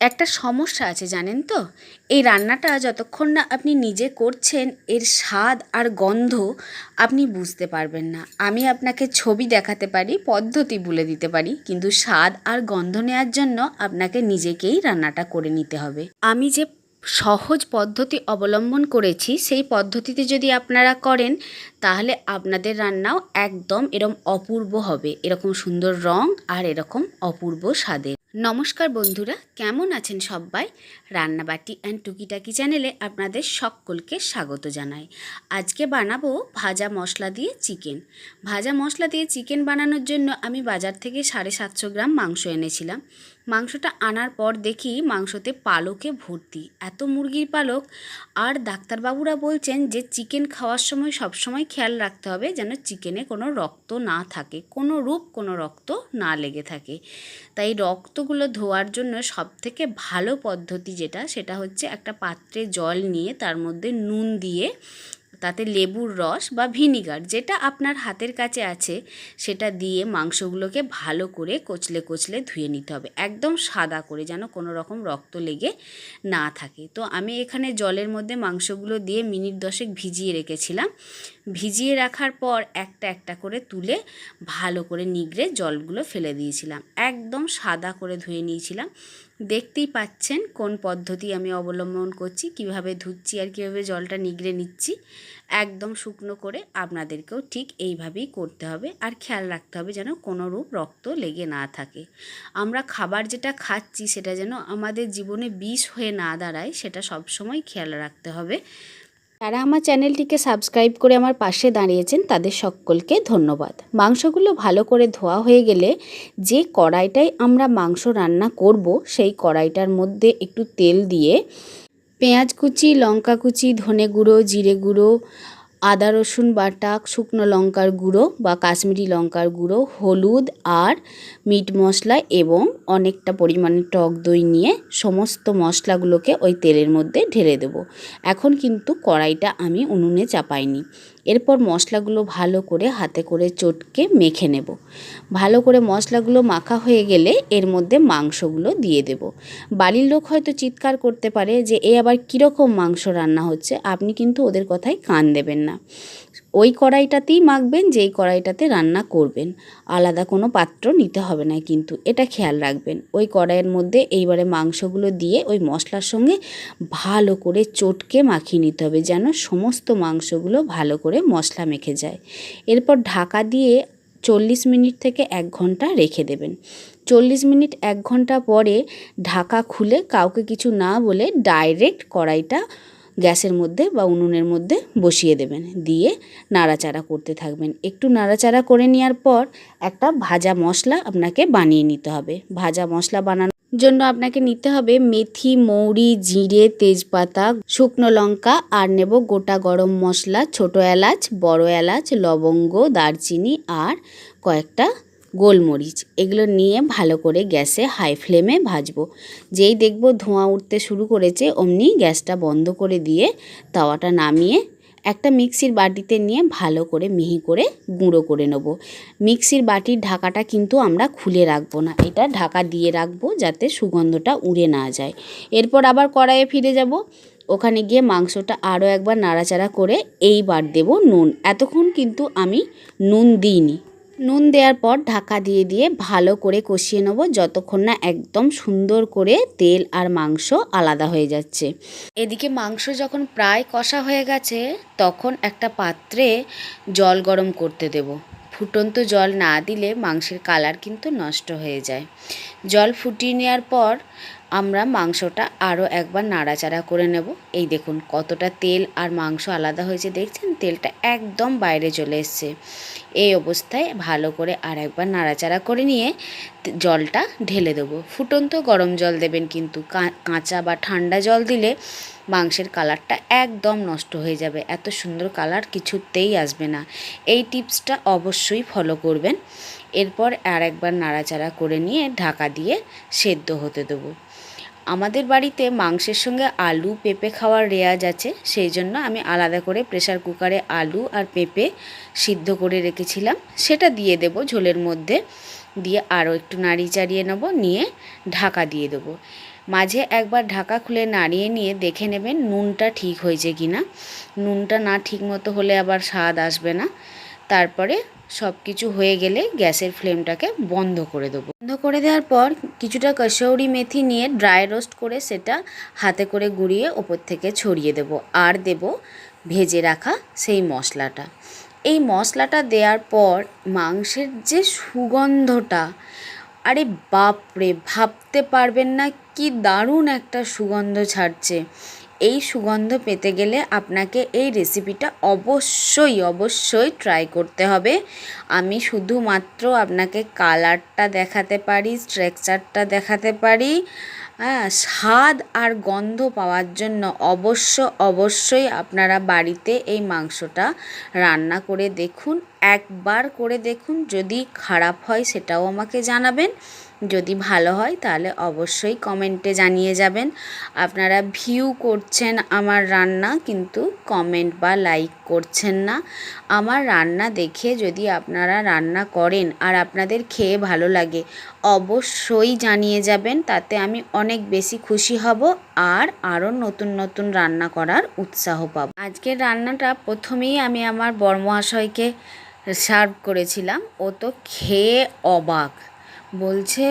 একটা সমস্যা আছে জানেন তো, এই রান্নাটা যতক্ষণ না আপনি নিজে করছেন এর স্বাদ আর গন্ধ আপনি বুঝতে পারবেন না। আমি আপনাকে ছবি দেখাতে পারি, পদ্ধতি বলে দিতে পারি, কিন্তু স্বাদ আর গন্ধ নেওয়ার জন্য আপনাকে নিজেকেই রান্নাটা করে নিতে হবে। আমি যে সহজ পদ্ধতি অবলম্বন করেছি সেই পদ্ধতিতে যদি আপনারা করেন তাহলে আপনাদের রান্নাও একদম এরকম অপূর্ব হবে, এরকম সুন্দর রং আর এরকম অপূর্ব স্বাদের। নমস্কার বন্ধুরা, কেমন আছেন সবাই? রান্নাবাটি অ্যান্ড টুকিটাকি চ্যানেলে আপনাদের সকলকে স্বাগত জানাই। আজকে বানাবো ভাজা মশলা দিয়ে চিকেন। ভাজা মশলা দিয়ে চিকেন বানানোর জন্য আমি বাজার থেকে 750 গ্রাম মাংস এনেছিলাম। মাংসটা আনার পর দেখি মাংসতে পালকে ভর্তি, এত মুরগির পালক। আর ডাক্তারবাবুরা বলছেন যে চিকেন খাওয়ার সময় সবসময় খেয়াল রাখতে হবে যেন চিকেনে কোনো রক্ত না থাকে, কোনো রূপ কোনো রক্ত না লেগে থাকে। তাই রক্তগুলো ধোয়ার জন্য সবথেকে ভালো পদ্ধতি সেটা হচ্ছে একটা পাত্রে জল নিয়ে তার মধ্যে নুন দিয়ে তাতে লেবুর রস বা ভিনিগার, যেটা আপনার হাতের কাছে আছে, সেটা দিয়ে মাংসগুলোকে ভালো করে কচলে কচলে ধুয়ে নিতে হবে, একদম সাদা করে, যেন কোনো রকম রক্ত লেগে না থাকে। তো আমি এখানে জলের মধ্যে মাংসগুলো দিয়ে মিনিট 10 ভিজিয়ে রেখেছিলাম। ভিজিয়ে রাখার পর একটা একটা করে তুলে ভালো করে নিগড়ে জলগুলো ফেলে দিয়েছিলাম, একদম সাদা করে ধুয়ে নিয়েছিলাম। দেখতেই পাচ্ছেন কোন পদ্ধতি আমি অবলম্বন করছি, কিভাবে ধুচ্ছি আর কীভাবে জলটা নিগড়ে নিচ্ছি। একদম শুকনো করে আপনাদেরকেও ঠিক এইভাবেই করতে হবে, আর খেয়াল রাখতে হবে যেন কোনো রূপ রক্ত লেগে না থাকে। আমরা খাবার যেটা খাচ্ছি সেটা যেন আমাদের জীবনে বিষ হয়ে না দাঁড়ায়, সেটা সবসময় খেয়াল রাখতে হবে। যারা আমার চ্যানেলটিকে সাবস্ক্রাইব করে আমার পাশে দাঁড়িয়েছেন তাদের সকলকে ধন্যবাদ। মাংসগুলো ভালো করে ধোয়া হয়ে গেলে যে কড়াইটায় আমরা মাংস রান্না করব সেই কড়াইটার মধ্যে একটু তেল দিয়ে পেঁয়াজ কুচি, লঙ্কা কুচি, ধনে গুঁড়ো, জিরে গুঁড়ো, আদা রসুন বাটা, শুকনো লঙ্কার গুঁড়ো বা কাশ্মীরি লঙ্কার গুঁড়ো, হলুদ আর মিট মশলা এবং অনেকটা পরিমাণে টক দই নিয়ে সমস্ত মশলাগুলোকে ওই তেলের মধ্যে ঢেলে দেবো। এখন কিন্তু কড়াইটা আমি উনুনে চাপাইনি। এরপর মশলাগুলো ভালো করে হাতে করে চটকে মেখে নেব। ভালো করে মশলাগুলো মাখা হয়ে গেলে এর মধ্যে মাংসগুলো দিয়ে দেব। বাড়ির লোক হয়তো চিৎকার করতে পারে যে এ আবার কীরকম মাংস রান্না হচ্ছে, আপনি কিন্তু ওদের কথায় কান দেবেন না। ওই কড়াইটাতেই মাখবেন যেই কড়াইটাতে রান্না করবেন, আলাদা কোনো পাত্র নিতে হবে না, কিন্তু এটা খেয়াল রাখবেন। ওই কড়াইয়ের মধ্যে এইবারে মাংসগুলো দিয়ে ওই মশলার সঙ্গে ভালো করে চটকে মাখিয়ে নিতে হবে, যেন সমস্ত মাংসগুলো ভালো করে মশলা মেখে যায়। এরপর ঢাকা দিয়ে 40 মিনিট থেকে 1 ঘন্টা রেখে দেবেন। 40 মিনিট 1 ঘন্টা পরে ঢাকা খুলে কাউকে কিছু না বলে ডাইরেক্ট কড়াইটা গ্যাসের মধ্যে বা উনুনের মধ্যে বসিয়ে দেবেন, দিয়ে নাড়াচাড়া করতে থাকবেন। একটু নাড়াচাড়া করে নেওয়ার পর একটা ভাজা মশলা আপনাকে বানিয়ে নিতে হবে। ভাজা মশলা বানানোর জন্য আপনাকে নিতে হবে মেথি, মৌরি, জিরে, তেজপাতা, শুকনো লঙ্কা, আর নেব গোটা গরম মশলা, ছোটো এলাচ, বড় এলাচ, লবঙ্গ, দারচিনি আর কয়েকটা গোলমরিচ। এগুলো নিয়ে ভালো করে গ্যাসে হাই ফ্লেমে ভাজবো। যেই দেখব ধোঁয়া উঠতে শুরু করেছে অমনি গ্যাসটা বন্ধ করে দিয়ে তাওয়াটা নামিয়ে একটা মিক্সির বাটিতে নিয়ে ভালো করে মিহি করে গুঁড়ো করে নেব। মিক্সির বাটির ঢাকাটা কিন্তু আমরা খুলে রাখবো না, এটা ঢাকা দিয়ে রাখবো যাতে সুগন্ধটা উড়ে না যায়। এরপর আবার কড়াইয়ে ফিরে যাব। ওখানে গিয়ে মাংসটা আরও একবার নাড়াচাড়া করে এইবার দেব নুন। এতক্ষণ কিন্তু আমি নুন দিইনি। নুন দেওয়ার পর ঢাকা দিয়ে দিয়ে ভালো করে কষিয়ে নেব যতক্ষণ না একদম সুন্দর করে তেল আর মাংস আলাদা হয়ে যাচ্ছে। এদিকে মাংস যখন প্রায় কষা হয়ে গেছে তখন একটা পাত্রে জল গরম করতে দেব। ফুটন্ত জল না দিলে মাংসের কালার কিন্তু নষ্ট হয়ে যায়। জল ফুটিয়ে নেওয়ার পর আমরা মাংসটা আরও একবার নাড়াচাড়া করে নেব। এই দেখুন কতটা তেল আর মাংস আলাদা হয়েছে, দেখছেন তেলটা একদম বাইরে চলে এসছে। এই অবস্থায় ভালো করে আর একবার নাড়াচাড়া করে নিয়ে জলটা ঢেলে দেবো। ফুটন্ত গরম জল দেবেন, কিন্তু কাঁচা বা ঠান্ডা জল দিলে মাংসের কালারটা একদম নষ্ট হয়ে যাবে, এত সুন্দর কালার কিছুতেই আসবে না। এই টিপসটা অবশ্যই ফলো করবেন। এরপর আর একবার নাড়াচাড়া করে নিয়ে ঢাকা দিয়ে সেদ্ধ হতে দেবো। আমাদের বাড়িতে মাংসের সঙ্গে আলু পেঁপে খাওয়ার রেওয়াজ আছে, সেই জন্য আমি আলাদা করে প্রেসার কুকারে আলু আর পেঁপে সিদ্ধ করে রেখেছিলাম, সেটা দিয়ে দেব ঝোলের মধ্যে। দিয়ে আরও একটু নাড়ি চাড়িয়ে নেব, নিয়ে ঢাকা দিয়ে দেবো। মাঝে একবার ঢাকা খুলে নাড়িয়ে নিয়ে দেখে নেবেন নুনটা ঠিক হয়েছে কি না। নুনটা না ঠিক মতো হলে আবার স্বাদ আসবে না। তারপরে সব কিছু হয়ে গেলে গ্যাসের ফ্লেমটাকে বন্ধ করে দেবো। বন্ধ করে দেওয়ার পর কিছুটা কসৌরি মেথি নিয়ে ড্রাই রোস্ট করে সেটা হাতে করে গুঁড়িয়ে ওপর থেকে ছড়িয়ে দেব। আর দেব ভেজে রাখা সেই মশলাটা। এই মশলাটা দেওয়ার পর মাংসের যে সুগন্ধটা, আরে বাপরে, ভাবতে পারবেন না কি দারুণ একটা সুগন্ধ ছাড়ছে। এই সুগন্ধ পেতে গেলে আপনাকে এই রেসিপিটা অবশ্যই ট্রাই করতে হবে। আমি শুধুমাত্র আপনাকে কালারটা দেখাতে পারি, স্ট্রাকচারটা দেখাতে পারি। হ্যাঁ, স্বাদ আর গন্ধ পাওয়ার জন্য অবশ্যই আপনারা বাড়িতে এই মাংসটা রান্না করে দেখুন। একবার করে দেখুন, যদি খারাপ হয় সেটাও আমাকে জানাবেন, যদি ভালো হয় তাহলে অবশ্যই কমেন্টে জানিয়ে যাবেন। আপনারা ভিউ করছেন আমার রান্না, কিন্তু কমেন্ট বা লাইক করছেন না। আমার রান্না দেখে যদি আপনারা রান্না করেন আর আপনাদের খেয়ে ভালো লাগে অবশ্যই জানিয়ে যাবেন, তাতে আমি অনেক বেশি খুশি হব আর আরও নতুন রান্না করার উৎসাহ পাব। আজকের রান্নাটা প্রথমেই আমি আমার বড়মহাশয়কে সার্ভ করেছিলাম। ও তো খেয়ে অবাক, বলছে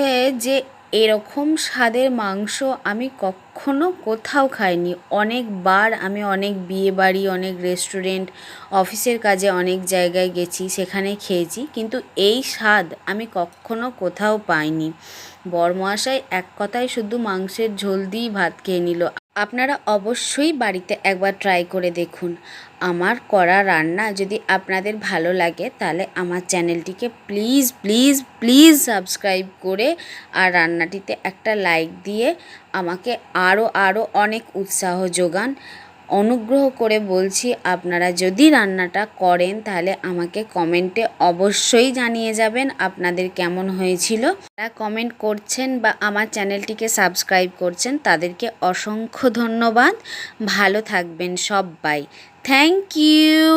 যে এরকম স্বাদের মাংস আমি কখনো কোথাও খাইনি। অনেকবার আমি অনেক বিয়েবাড়ি, অনেক রেস্টুরেন্ট, অফিসের কাজে অনেক জায়গায় গেছি, সেখানে খেয়েছি, কিন্তু এই স্বাদ আমি কখনো কোথাও পাইনি। বরমশাই এক কথায় শুধু মাংসের ঝোল দিয়েই ভাত খেয়ে নিল। আপনারা অবশ্যই বাড়িতে একবার ট্রাই করে দেখুন। আমার করা রান্না যদি আপনাদের ভালো লাগে তাহলে আমার চ্যানেলটিকে প্লিজ সাবস্ক্রাইব করে আর রান্নাটিতে একটা লাইক দিয়ে আমাকে আরও অনেক উৎসাহ যোগান। অনুগ্রহ করে বলছি, আপনারা যদি রান্নাটা করেন তাহলে আমাকে কমেন্টে অবশ্যই জানিয়ে যাবেন আপনাদের কেমন হয়েছিল। যারা কমেন্ট করছেন বা আমার চ্যানেলটিকে সাবস্ক্রাইব করছেন তাদেরকে অসংখ্য ধন্যবাদ। ভালো থাকবেন সবাই। Thank you.